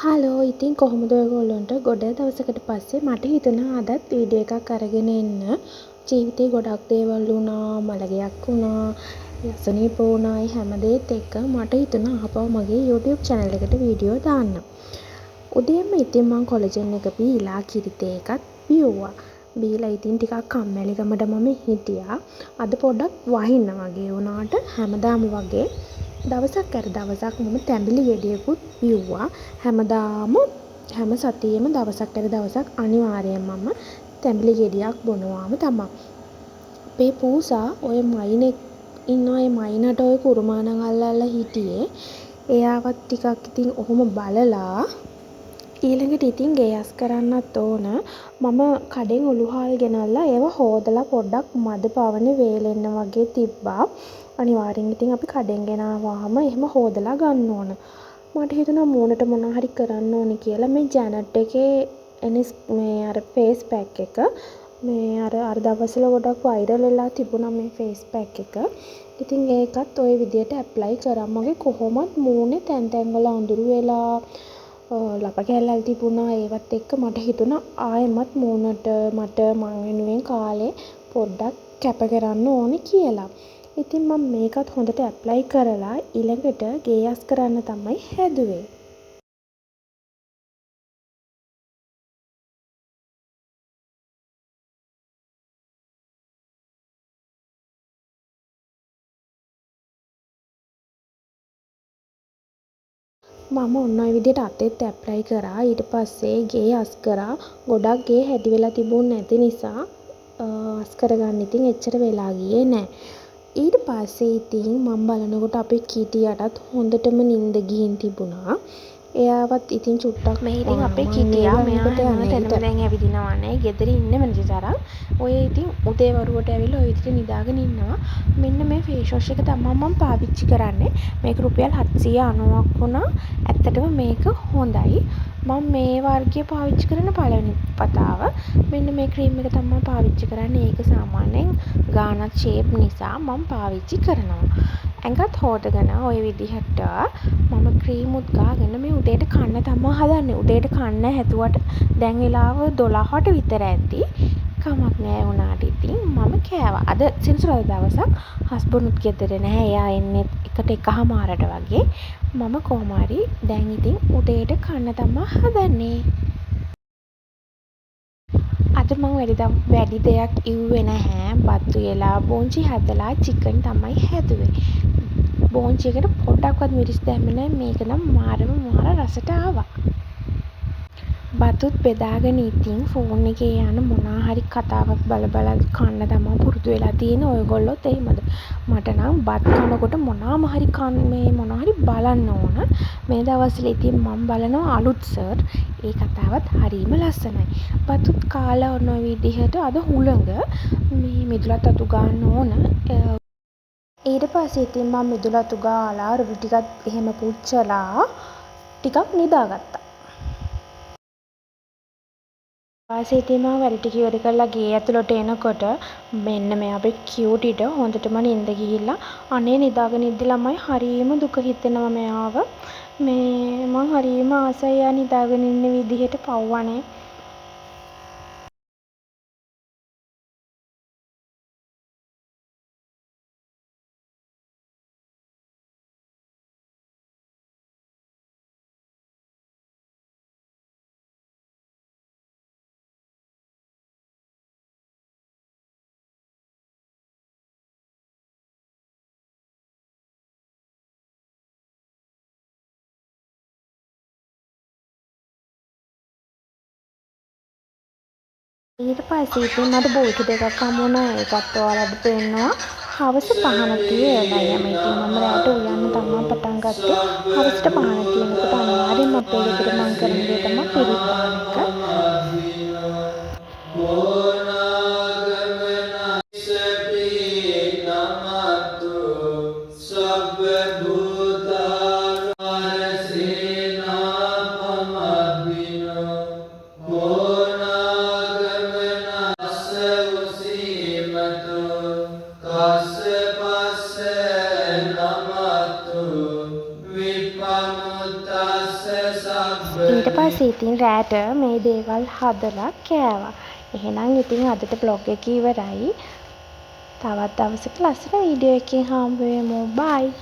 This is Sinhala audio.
හලෝ ඉතින් කොහොමද ඔයගොල්ලන්ට ගොඩ දවසකට පස්සේ මට හිතුණා අදත් වීඩියෝ එකක් අරගෙන එන්න. ජීවිතේ ගොඩක් දේවල් වුණා, මළගයක් වුණා, අසනීප වුණා. ඒ හැම දේත් එක්ක මට හිතුණා ආපහු මගේ YouTube channel එකට වීඩියෝ දාන්න. උදේම ඉතින් මං කොලජන් එක බීලා කිරි තේ එකත් බිව්වා. බීලා ඉතින් ටිකක් කම්මැලිකමට මම හිටියා. අද පොඩ්ඩක් වහින්න වගේ වුණාට හැමදාම වගේ දවසක් දවසක් මම තැඹිලි ගෙඩියකුත් බිව්වා. හැමදාම හැම සතියෙම දවසක් දවසක් අනිවාර්යයෙන් මම තැඹිලි ගෙඩියක් බොනවාම තමයි. අපේ පූසා ඔය මයිනෙක් ඉන්න ඔය මයිනට ඔය කුරුමානම් අල්ලලා හිටියේ. එයාවත් ටිකක් ඉතින් ඔහොම බලලා ඊළඟට ඉතින් ගෑස් කරන්නත් ඕන. මම කඩෙන් උළුහාල් ගෙනල්ලා ඒව හොදලා පොඩ්ඩක් මද පවන වේලෙන්න වගේ තිබ්බා. අනිවාර්යෙන් ඉතින් අපි කඩෙන් ගෙනාවාම එහෙම හොදලා ගන්න ඕන. මට හිතුණා මූණට මොනවා හරි කරන්න ඕනේ කියලා මේ ජැනට් එකේ එන මේ අර ෆේස් පැක් එක මේ අර දවස්වල ගොඩක් වෛරල් වෙලා තිබුණා මේ ෆේස් පැක් එක. ඉතින් ඒකත් ওই විදියට ඇප්ලයි කරා. මගේ කොහොමත් මූණේ තැන් තැන් වල අඳුරු වෙලා ලප කැල්ලල් තිබුණා. ඒවත් එක්ක මට හිතුණා ආයෙමත් මූණට මට මං වෙනුවෙන් කාලේ පොඩ්ඩක් කැප කරන්න ඕනේ කියලා. ඉතින් මම මේකත් හොඳට ඇප්ලයි කරලා ඊළඟට ගේයස් කරන්න තමයි හැදුවේ. මම ඔන්න ඔය විදිහට අතෙත් ඇප්ලයි කරා. ඊට පස්සේ ගේ අස් කරා. ගොඩක් ගේ හැදි වෙලා තිබුණ නැති නිසා අස් කරගන්න ඉතින් එච්චර වෙලා ගියේ නෑ. ඊට පස්සේ ඉතින් මම බලනකොට අපේ කිටියටත් හොඳටම නිින්ද ගිහින් තිබුණා. එයාවත් ඉතින් චුට්ටක් මේ ඉතින් අපේ කිටියා මෙයා හැමතැනම දැන් ඇවිදිනවානේ. ගෙදර ඉන්න වෙනද තරම්. ඔය ඉතින් උදේ වරුවට ඇවිල්ලා ඔය විදිහට නිදාගෙන ඉන්නවා. මෙන්න මේ ෆේස් වොෂ් එක තමයි මම පාවිච්චි කරන්නේ. මේක රුපියල් 790ක් වුණා. ඇත්තටම මේක හොඳයි. මම මේ වර්ගය පාවිච්චි කරන පළවෙනි වතාව. මෙන්න මේ ක්‍රීම් එක තමයි පාවිච්චි කරන්නේ. ඒක සාමාන්‍යයෙන් ගානක් ෂේප් නිසා මම පාවිච්චි කරනවා. ඇඟත් හොදගෙන ඔය විදිහට මම ක්‍රීම් උත් ගාගෙන මේ උදේට කන්න තමයි හදන්නේ. උදේට කන්න හැදුවට දැන් වෙලාව 12ට විතර ඇති. කමක් නෑ වුණාට ඉතින් මම කෑවා. අද සෙනසුරාදා දවසක් හස්බන්ඩ්ුත් ගෙදර නැහැ. එයා එන්නේ එකට එකහමාරට වගේ. මම කොහොම හරි දැන් ඉතින් උදේට කන්න තමයි හදන්නේ. අද මම වැඩි දෙයක් ඉව්වේ නැහැ. බත්තු වෙලා බෝංචි හදලා චිකන් තමයි හැදුවේ. බෝංචි එකට පොඩ්ඩක්වත් මිරිස් දැම්මේ නැහැ. මේක නම් මාර රසට ආවා. බතුත් බෙදාගෙන ඉතින් ෆෝන් එකේ යන මොනවා හරි කතාවක් බල කන්න තමයි පුරුදු වෙලා තියෙන්නේ. ඔයගොල්ලොත් එහෙමද? මට නම් බත් කනකොට මොනවා හරි බලන්න ඕන. මේ දවස්වල ඉතින් මම බලනවා අලුත් සර්. ඒ කතාවත් හරිම ලස්සනයි. බතුත් කාලා ඔන්න ඔය විදිහට අද හුළඟ මේ මිදුලත් අතු ගන්න ඕන. ඊට පස්සේ ඉතින් මම මිදුලත් උගාලා රුඩි ටිකක් එහෙම පුච්චලා ටිකක් නිදාගත්තා. ඊපස්සේ ඉතින් මම වැඩ ටික ඉවර කරලා ගේ ඇතුළට එනකොට මෙන්න මේ අපේ කියුටිට හොඳටම නිින්ද ගිහිල්ලා අනේ නිදාගෙන ඉද්දි ළමයි හරියම දුක හිතෙනවා මෙයාව. මේ මං හරියම ආසයි එයා නිදාගෙන ඉන්න විදිහට පව්වනේ. ඊට පස්සේ ඉතින් මට බෝට් දෙකක් හමු වුණා. ඒකත් ඔයාලට පෙන්නවා. හවස 5 තියෙනයි. ඉතින් මම රාට උයන්න තමයි පටන් ගත්තේ. හවසට 5 තියෙනකොට අනිවාර්යෙන්ම අපේ ගෙදර මං කරන දේ තමයි පිරිත් දාන ඊට පස්සේ ඉතින් රෑට මේ දේවල් හදලා කෑවා. එහෙනම් ඉතින් අදට බ්ලොග් එක ඉවරයි. තවත් දවසක ලස්සන වීඩියෝ එකකින් හම්බ වෙමු. බයි.